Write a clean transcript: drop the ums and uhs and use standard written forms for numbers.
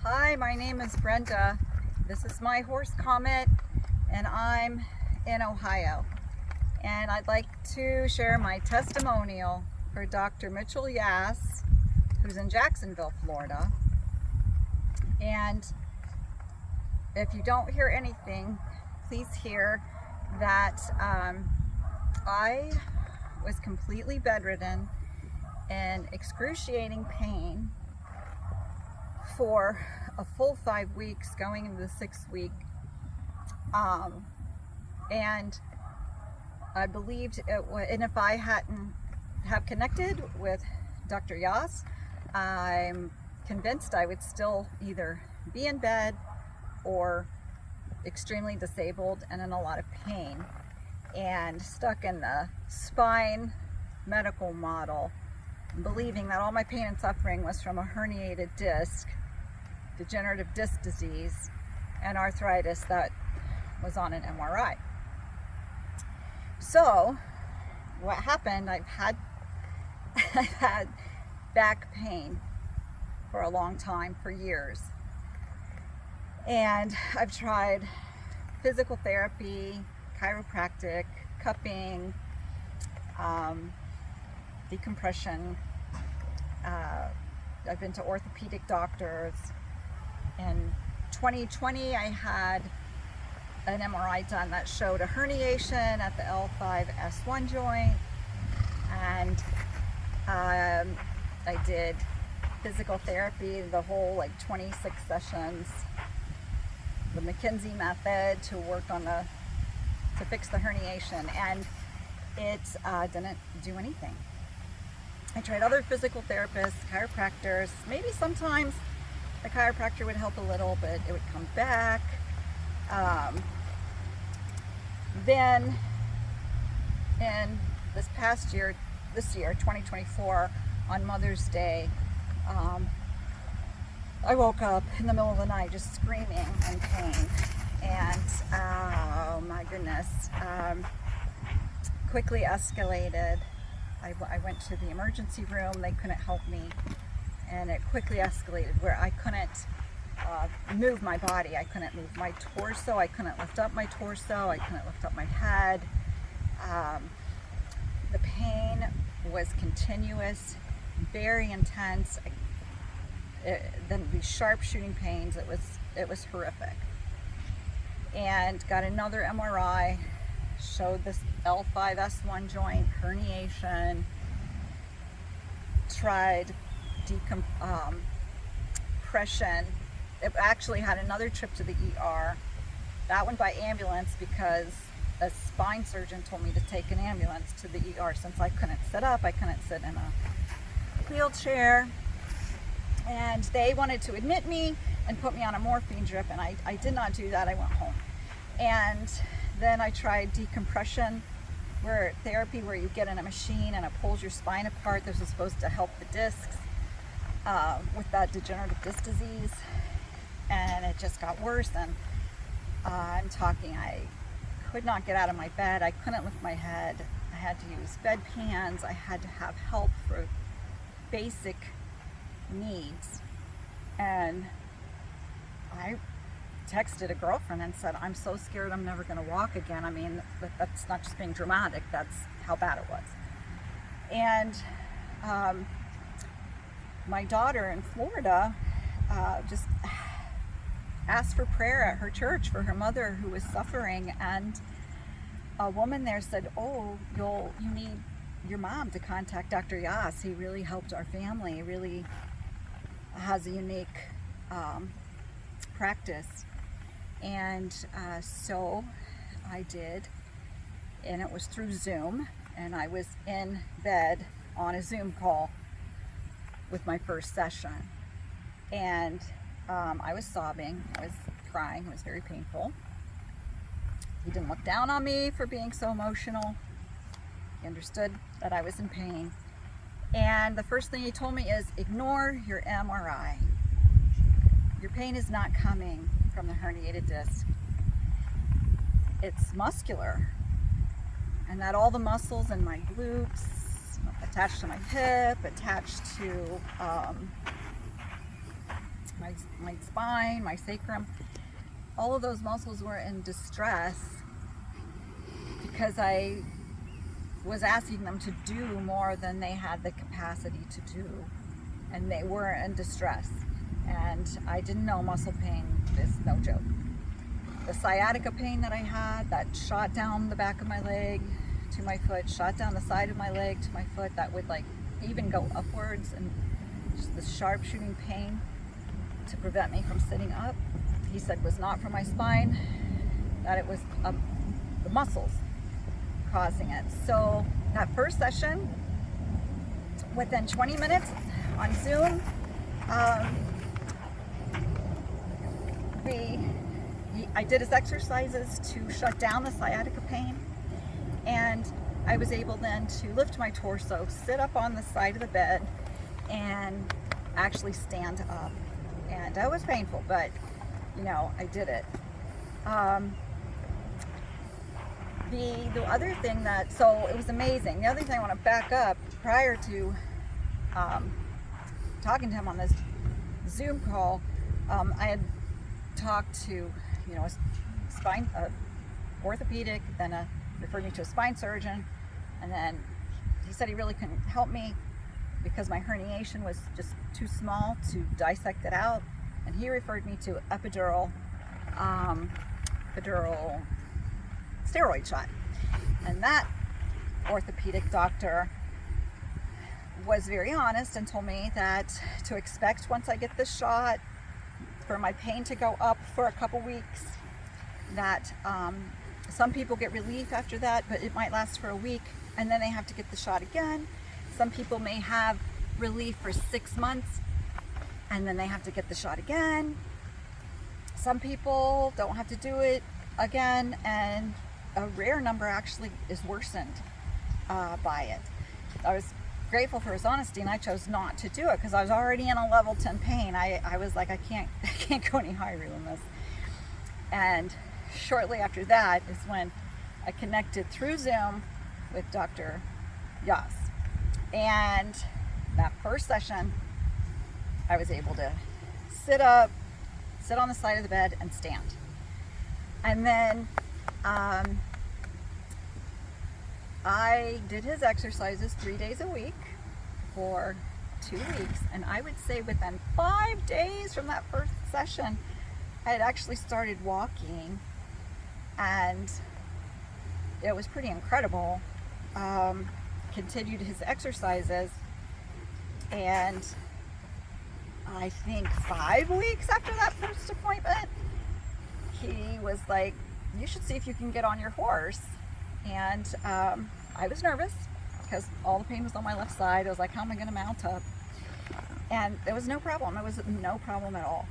Hi, my name is Brenda. This is my horse Comet, and I'm in Ohio. And I'd like to share my testimonial for Dr. Mitchell Yass, who's in Jacksonville, Florida. And if you don't hear anything, please hear that I was completely bedridden in excruciating pain for a full 5 weeks, going into the 6th week. And I believed it would, and if I hadn't have connected with Dr. Yass, I'm convinced I would still either be in bed or extremely disabled and in a lot of pain and stuck in the spine medical model, believing that all my pain and suffering was from a herniated disc, degenerative disc disease, and arthritis that was on an MRI. So what happened, I've had back pain for a long time, for years. And I've tried physical therapy, chiropractic, cupping, decompression. I've been to orthopedic doctors. In 2020, I had an MRI done that showed a herniation at the L5-S1 joint, and I did physical therapy, the whole 26 sessions, the Yass Method to work on to fix the herniation, and it didn't do anything. I tried other physical therapists, chiropractors. Maybe sometimes the chiropractor would help a little, but it would come back. Then in this year, 2024, on Mother's Day, I woke up in the middle of the night just screaming in pain, and oh my goodness, quickly escalated. I went to the emergency room. They couldn't help me, and it quickly escalated where I couldn't move my body. I couldn't move my torso. I couldn't lift up my torso. I couldn't lift up my head. The pain was continuous, very intense. Then these sharp shooting pains. It was horrific. And got another MRI, showed this L5-S1 joint herniation. Tried decompression. It actually had another trip to the ER, that one by ambulance, because a spine surgeon told me to take an ambulance to the ER since I couldn't sit up, I couldn't sit in a wheelchair, and they wanted to admit me and put me on a morphine drip, and I did not do that. I went home. And then I tried decompression, where therapy, where you get in a machine and it pulls your spine apart. This is supposed to help the discs with that degenerative disc disease, and it just got worse. And I could not get out of my bed. I couldn't lift my head. I had to use bedpans. I had to have help for basic needs. And I texted a girlfriend and said, I'm so scared I'm never going to walk again. I mean, that's not just being dramatic, that's how bad it was. And my daughter in Florida just asked for prayer at her church for her mother who was suffering, and a woman there said, oh, you need your mom to contact Dr. Yass. He really helped our family. He really has a unique practice. And so I did, and it was through Zoom, and I was in bed on a Zoom call with my first session, and I was sobbing, I was crying, it was very painful. He didn't look down on me for being so emotional. He understood that I was in pain, and the first thing he told me is, ignore your MRI. Your pain is not coming from the herniated disc. It's muscular, and that all the muscles in my glutes, attached to my hip, attached to my spine, my sacrum, all of those muscles were in distress because I was asking them to do more than they had the capacity to do, and they were in distress. And I didn't know muscle pain is no joke. The sciatica pain that I had, that shot down the back of my leg to my foot, shot down the side of my leg to my foot, that would like even go upwards, and just the sharp shooting pain to prevent me from sitting up, he said was not from my spine, that it was the muscles causing it. So that first session, within 20 minutes on Zoom, I did his exercises to shut down the sciatica pain, and I was able then to lift my torso, sit up on the side of the bed, and actually stand up. And that was painful, but you know, I did it. The other thing that, so it was amazing. The other thing I want to back up, prior to talking to him on this Zoom call, I had talked to, you know, a spine orthopedic, then referred me to a spine surgeon, and then he said he really couldn't help me because my herniation was just too small to dissect it out, and he referred me to epidural steroid shot. And that orthopedic doctor was very honest and told me that to expect once I get this shot for my pain to go up for a couple weeks, that some people get relief after that, but it might last for a week and then they have to get the shot again. Some people may have relief for 6 months and then they have to get the shot again. Some people don't have to do it again, and a rare number actually is worsened by it. I was grateful for his honesty, and I chose not to do it because I was already in a level 10 pain. I was like, I can't go any higher than this. And shortly after that is when I connected through Zoom with Dr. Yass. And that first session, I was able to sit up, sit on the side of the bed, and stand. And then I did his exercises 3 days a week for 2 weeks, and I would say within 5 days from that first session, I had actually started walking, and it was pretty incredible. Continued his exercises, and I think 5 weeks after that first appointment, he was like, you should see if you can get on your horse. And I was nervous because all the pain was on my left side. I was like, how am I going to mount up? And it was no problem. It was no problem at all.